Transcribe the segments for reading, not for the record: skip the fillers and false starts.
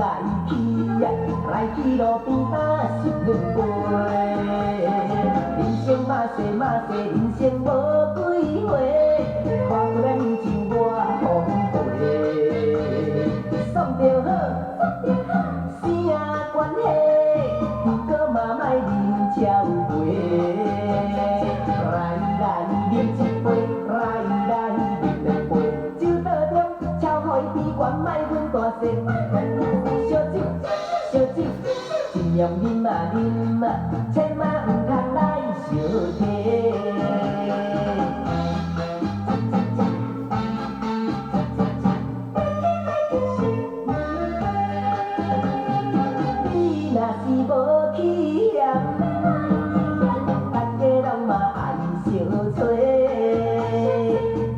来去呀，来去路边打十两杯。人生嘛细嘛细，人生无几回，看过咱像我风飞，爽着好，生啊关系，不过嘛莫啉超过。来饮一杯，来饮两杯，酒桌中超互伊边悬，莫阮大声。烧酒，烧酒，尽量啉啊啉啊，千万毋通来相提。你若是无去嫌，大家拢嘛爱相找。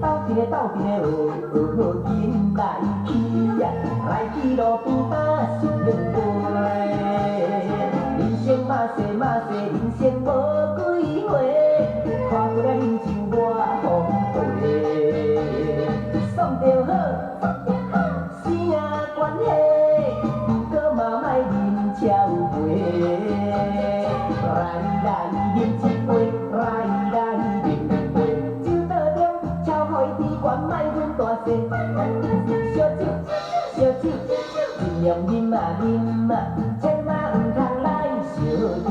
斗阵的斗阵的哦，紧来去呀，来去路边打十两杯。人生嘛细嘛细，人生无几回，看过咱像我风飞，爽着好，生啊关系，不过嘛莫啉超过。来饮一杯，来饮两杯，酒桌中超互伊边悬，莫阮大声。烧酒，烧酒，尽量啉啊啉啊，千万毋通来相提。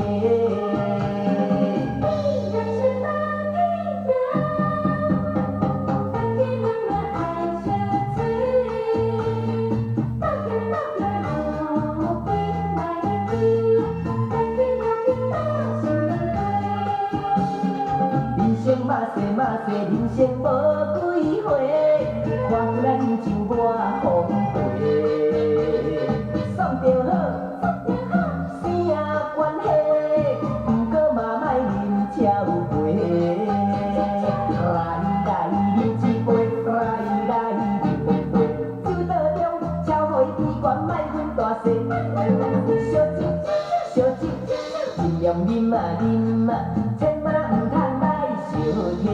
人生嘛细嘛细，人生无几回，看过咱像我风飞，爽着好，生啊关系，不过嘛莫啉超过。来饮一杯，来饮两杯，酒桌中超互伊边悬，莫阮大声。烧酒，烧酒，尽量啉啊啉啊，千万毋通来相提。